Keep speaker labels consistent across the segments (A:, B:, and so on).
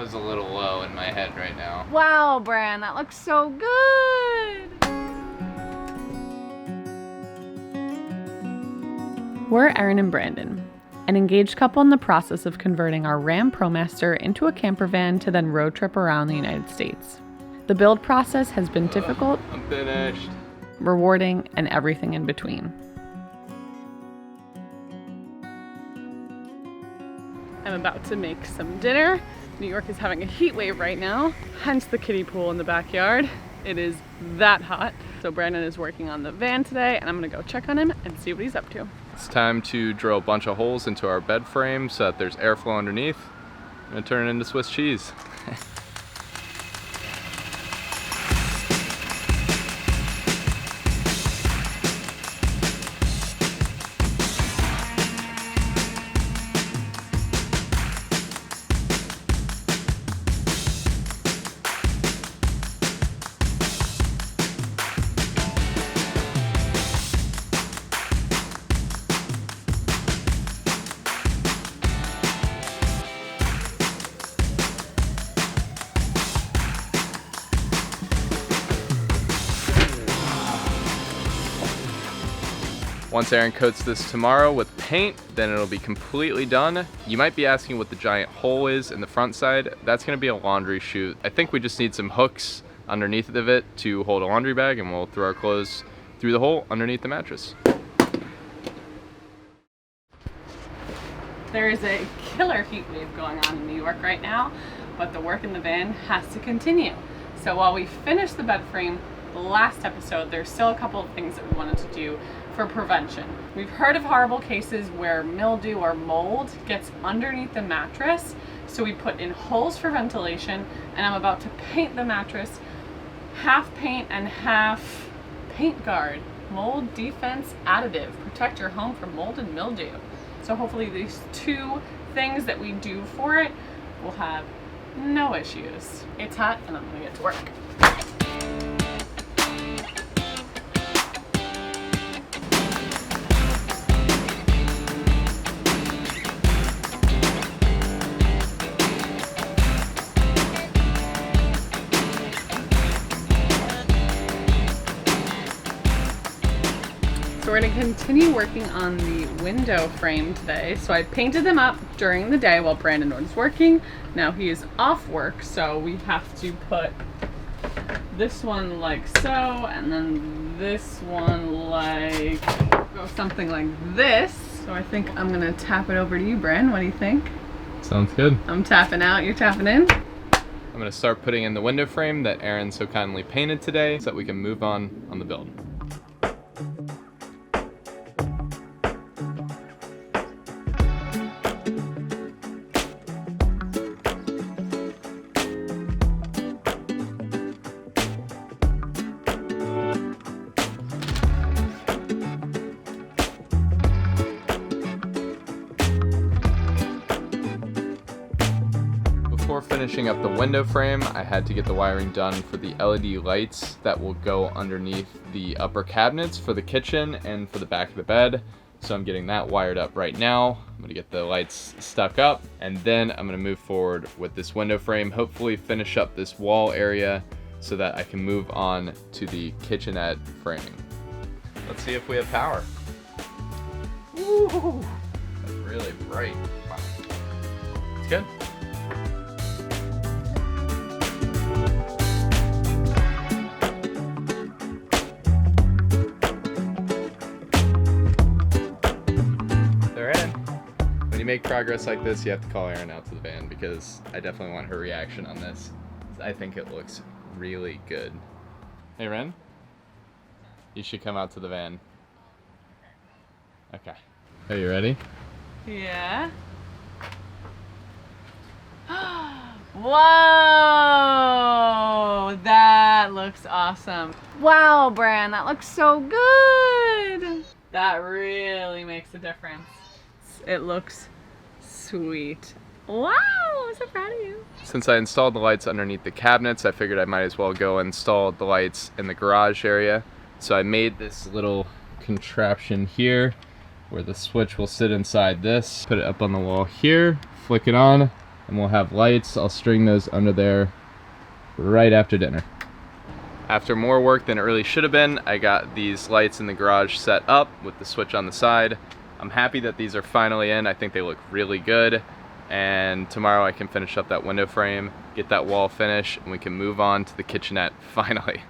A: feels a little low in my head right now.
B: Wow, Bran, that looks so good. We're Erin and Brandon, an engaged couple in the process of converting our Ram ProMaster into a camper van to then road trip around the United States. The build process has been difficult,
A: I'm finished,
B: rewarding, and everything in between. I'm about to make some dinner. New York is having a heat wave right now, hence the kiddie pool in the backyard. It is that hot. So Brandon is working on the van today, and I'm gonna go check on him and see what he's up to.
A: It's time to drill a bunch of holes into our bed frame so that there's airflow underneath. I'm gonna turn it into Swiss cheese. Once Erin coats this tomorrow with paint, then it'll be completely done. You might be asking what the giant hole is in the front side. That's gonna be a laundry chute. I think we just need some hooks underneath of it to hold a laundry bag, and we'll throw our clothes through the hole underneath the mattress.
B: There is a killer heat wave going on in New York right now, but the work in the van has to continue. So while we finish the bed frame, the last episode, there's still a couple of things that we wanted to do for prevention. We've heard of horrible cases where mildew or mold gets underneath the mattress, so we put in holes for ventilation, and I'm about to paint the mattress half paint and half paint guard, mold defense additive. Protect your home from mold and mildew. So hopefully these two things that we do for it will have no issues. It's hot and I'm gonna get to work. So we're going to continue working on the window frame today. So I painted them up during the day while Brandon was working. Now he is off work, so we have to put this one like so, and then this one like, go something like this. So I think I'm going to tap it over to you, Bran. What do you think?
A: Sounds good.
B: I'm tapping out, you're tapping in.
A: I'm gonna start putting in the window frame that Erin so kindly painted today so that we can move on the build. Before finishing up the window frame, I had to get the wiring done for the LED lights that will go underneath the upper cabinets for the kitchen and for the back of the bed. So I'm getting that wired up right now. I'm gonna get the lights stuck up, and then I'm gonna move forward with this window frame, hopefully finish up this wall area so that I can move on to the kitchenette framing. Let's see if we have power. Ooh, that's really bright. Wow. It's good. When you make progress like this, you have to call Erin out to the van because I definitely want her reaction on this. I think it looks really good. Hey, Ren? You should come out to the van. Okay. Are you ready?
B: Yeah. Whoa! That looks awesome. Wow, Bran, that looks so good. That really makes a difference. It looks sweet. Wow, I'm so proud of you.
A: Since I installed the lights underneath the cabinets, I figured I might as well go install the lights in the garage area. So I made this little contraption here where the switch will sit inside this. Put it up on the wall here, flick it on, and we'll have lights. I'll string those under there right after dinner. After more work than it really should have been, I got these lights in the garage set up with the switch on the side. I'm happy that these are finally in. I think they look really good. And tomorrow I can finish up that window frame, get that wall finished, and we can move on to the kitchenette finally.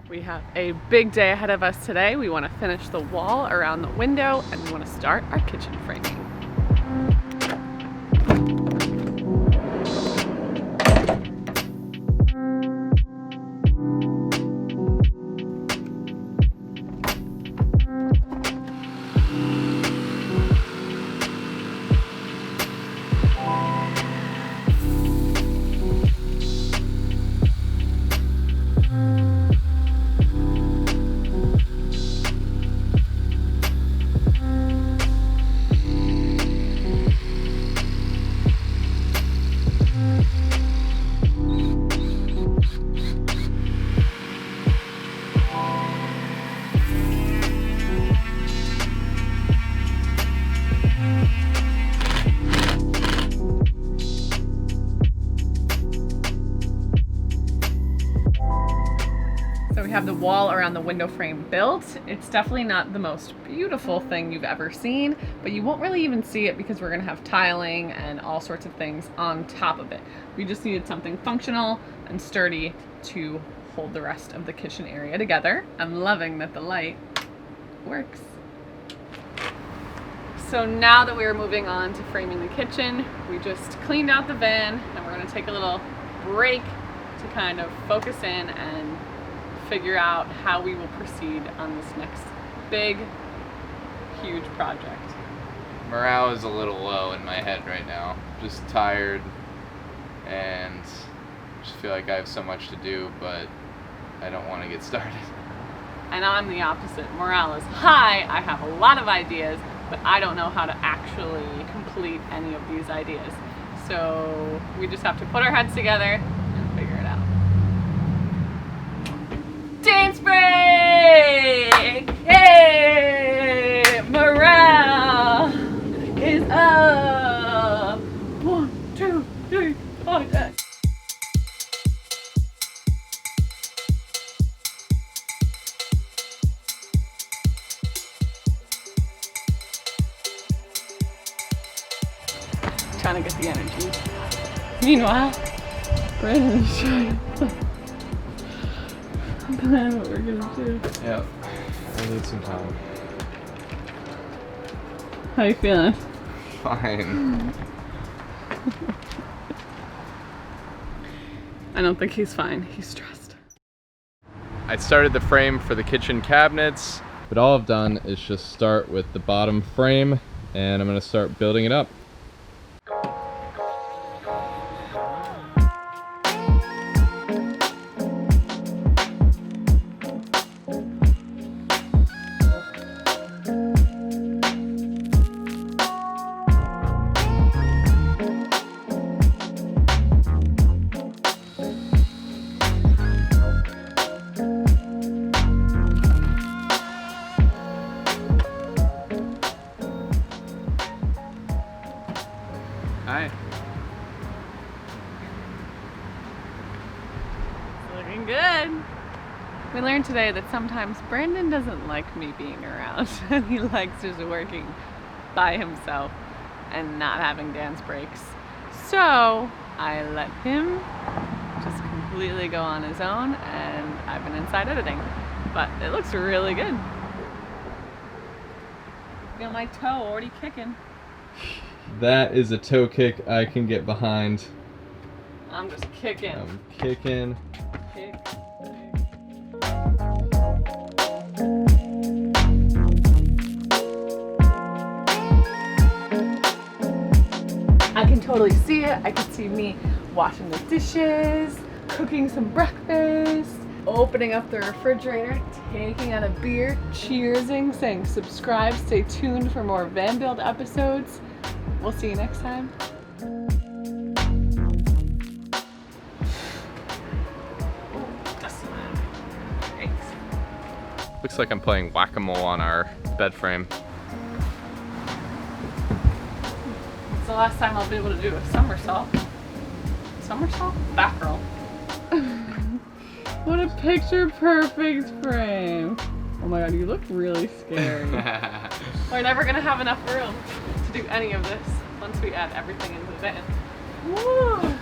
B: We have a big day ahead of us today. We want to finish the wall around the window and we want to start our kitchen framing. So we have the wall around the window frame built. It's definitely not the most beautiful thing you've ever seen, but you won't really even see it because we're gonna have tiling and all sorts of things on top of it. We just needed something functional and sturdy to hold the rest of the kitchen area together. I'm loving that the light works. So now that we are moving on to framing the kitchen, we just cleaned out the van and we're gonna take a little break to kind of focus in and figure out how we will proceed on this next big, huge project.
A: Morale is a little low in my head right now. Just tired and just feel like I have so much to do, but I don't want to get started.
B: And I'm the opposite. Morale is high. I have a lot of ideas, but I don't know how to actually complete any of these ideas. So we just have to put our heads together and figure it out. Dance break! Hey! Morale is up! 1, 2, 3, 4, 5. Trying to get the energy. Meanwhile, Brandon is trying to plan what we're gonna do.
A: Yep, I need some time.
B: How you feeling?
A: Fine.
B: I don't think he's fine. He's stressed.
A: I started the frame for the kitchen cabinets, but all I've done is just start with the bottom frame, and I'm gonna start building it up. Hi.
B: Looking good. We learned today that sometimes Brandon doesn't like me being around. He likes just working by himself and not having dance breaks. So I let him just completely go on his own, and I've been inside editing. But it looks really good. Feel my toe already kicking.
A: That is a toe kick I can get behind.
B: I'm just kicking.
A: I'm kicking.
B: Kick. I can totally see it. I can see me washing the dishes, cooking some breakfast, opening up the refrigerator, taking out a beer, cheersing, saying subscribe, stay tuned for more van build episodes. We'll see you next time.
A: Looks like I'm playing whack-a-mole on our bed frame.
B: It's the last time I'll be able to do a somersault. Somersault? Back roll. What a picture perfect frame. Oh my god, you look really scary. We're never gonna have enough room to do any of this once we add everything into the van. Woo!